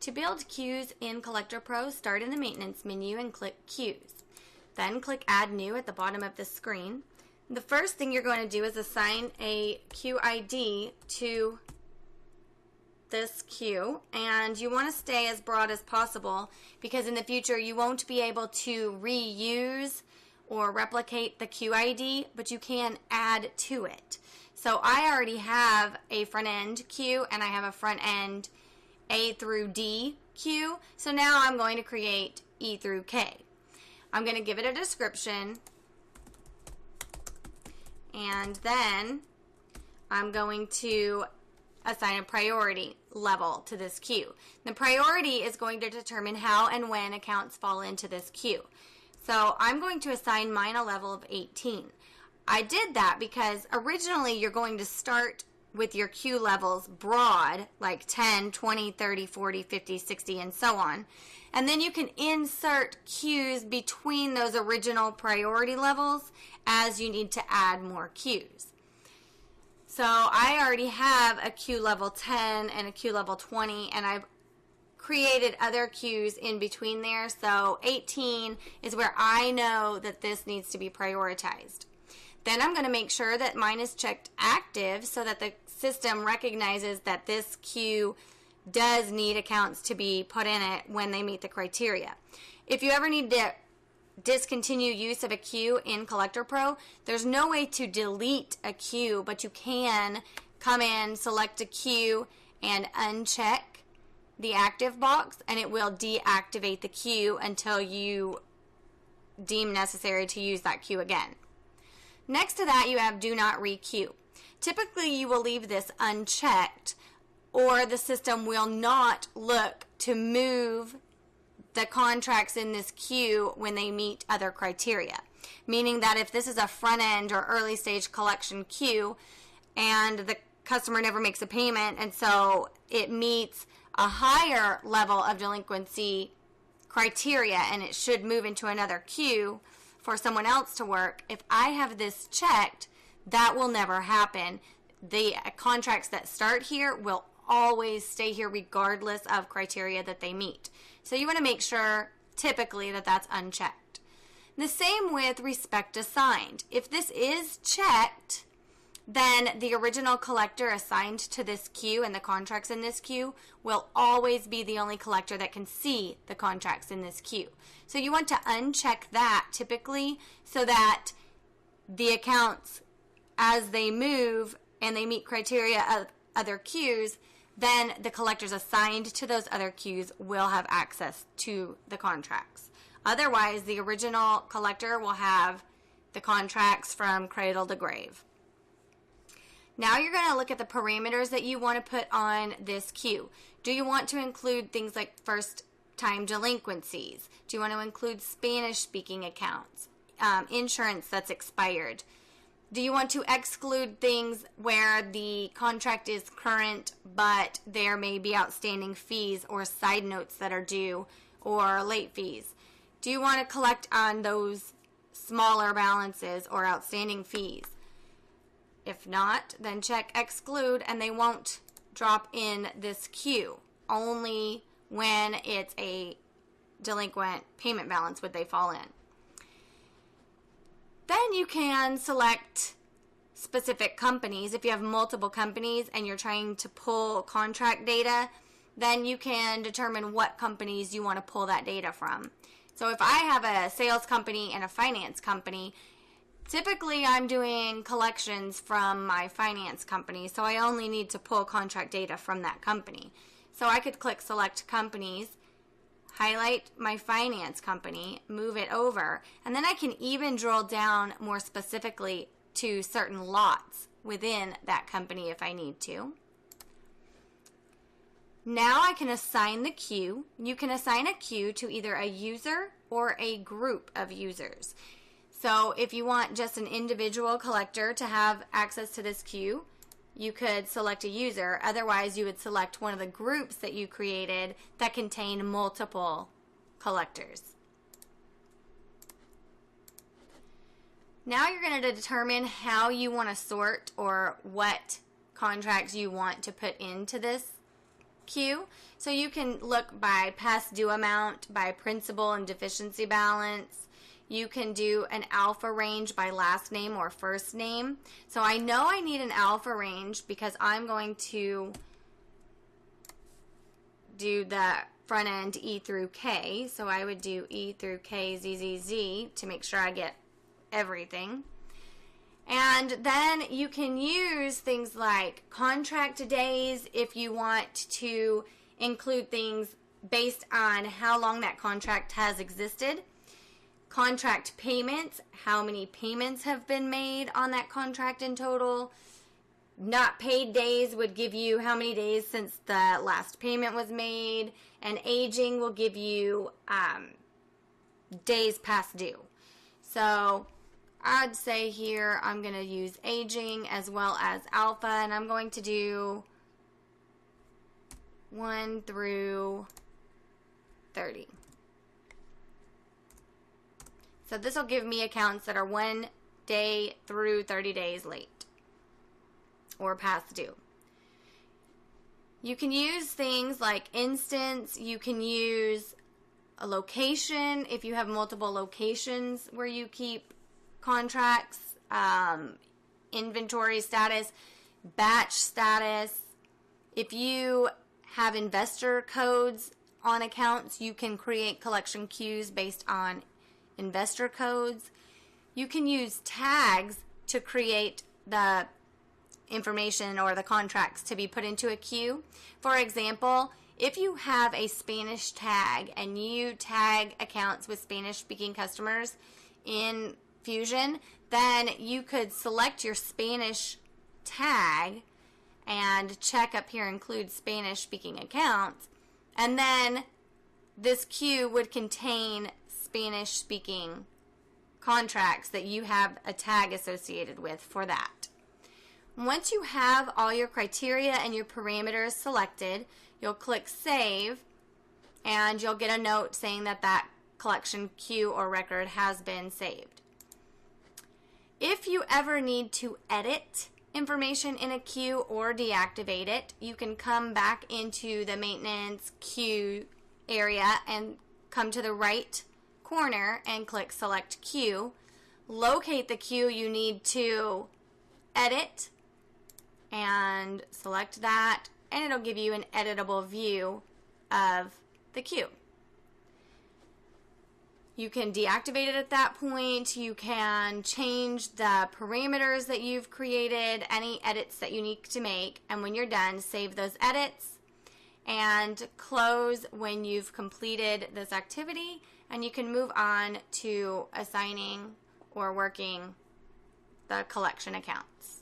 To build queues in collectorpro, start in the maintenance menu and click queues. Then click add new at the bottom of the screen. The first thing you're going to do is assign a queue ID to this queue, and you want to stay as broad as possible because in the future you won't be able to reuse or replicate the queue ID, but you can add to it. So I already have a front end queue and I have a front end A through D queue, so now I'm going to create E through K. I'm going to give it a description, and then I'm going to assign a priority level to this queue. The priority is going to determine how and when accounts fall into this queue. So I'm going to assign mine a level of 18. I did that because originally you're going to start with your queue levels broad, like 10, 20, 30, 40, 50, 60, and so on. And then you can insert queues between those original priority levels as you need to add more queues. So I already have a queue level 10 and a queue level 20, and I've created other queues in between there. So 18 is where I know that this needs to be prioritized. Then I'm going to make sure that mine is checked active so that the system recognizes that this queue does need accounts to be put in it when they meet the criteria. If you ever need to discontinue use of a queue in collectorpro, there's no way to delete a queue, but you can come in, select a queue, and uncheck the active box, and it will deactivate the queue until you deem necessary to use that queue again. Next to that, you have do not re-queue. Typically, you will leave this unchecked, or the system will not look to move the contracts in this queue when they meet other criteria. Meaning that if this is a front end or early stage collection queue and the customer never makes a payment, and so it meets a higher level of delinquency criteria and it should move into another queue for someone else to work, if I have this checked, that will never happen. The contracts that start here will always stay here regardless of criteria that they meet. So you want to make sure typically that that's unchecked. The same with respect assigned. If this is checked, then the original collector assigned to this queue and the contracts in this queue will always be the only collector that can see the contracts in this queue. So you want to uncheck that typically so that the accounts, as they move and they meet criteria of other queues, then the collectors assigned to those other queues will have access to the contracts. Otherwise, the original collector will have the contracts from cradle to grave. Now you're going to look at the parameters that you want to put on this queue. Do you want to include things like first-time delinquencies? Do you want to include Spanish-speaking accounts? Insurance that's expired? Do you want to exclude things where the contract is current but there may be outstanding fees or side notes that are due or late fees? Do you want to collect on those smaller balances or outstanding fees? If not, then check exclude and they won't drop in this queue. Only when it's a delinquent payment balance would they fall in. Then you can select specific companies. If you have multiple companies and you're trying to pull contract data, then you can determine what companies you want to pull that data from. So if I have a sales company and a finance company, typically I'm doing collections from my finance company, so I only need to pull contract data from that company. So I could click select companies, highlight my finance company, move it over, and then I can even drill down more specifically to certain lots within that company if I need to. Now I can assign the queue. You can assign a queue to either a user or a group of users. So if you want just an individual collector to have access to this queue, you could select a user. Otherwise, you would select one of the groups that you created that contain multiple collectors. Now you're going to determine how you want to sort or what contracts you want to put into this queue. So you can look by past due amount, by principal and deficiency balance. You can do an alpha range by last name or first name. So I know I need an alpha range because I'm going to do the front end E through K. So I would do E through K, Z, Z, Z to make sure I get everything. And then you can use things like contract days if you want to include things based on how long that contract has existed. Contract payments, how many payments have been made on that contract in total. Not paid days would give you how many days since the last payment was made. And aging will give you days past due. So I'd say here I'm going to use aging as well as alpha, and I'm going to do 1 through 30. So this will give me accounts that are 1 day through 30 days late or past due. You can use things like instance. You can use a location if you have multiple locations where you keep contracts, inventory status, batch status. If you have investor codes on accounts, you can create collection queues based on investor codes. You can use tags to create the information or the contracts to be put into a queue. For example, if you have a Spanish tag and you tag accounts with Spanish-speaking customers in Fusion, then you could select your Spanish tag and check up here, include Spanish-speaking accounts, and then this queue would contain Spanish-speaking contracts that you have a tag associated with for that. Once you have all your criteria and your parameters selected, you'll click Save, and you'll get a note saying that that collection queue or record has been saved. If you ever need to edit information in a queue or deactivate it, you can come back into the maintenance queue area and come to the right corner and click Select Queue. Locate the queue you need to edit and select that, and it'll give you an editable view of the queue. You can deactivate it at that point. You can change the parameters that you've created, any edits that you need to make, and when you're done, save those edits and close when you've completed this activity, and you can move on to assigning or working the collection accounts.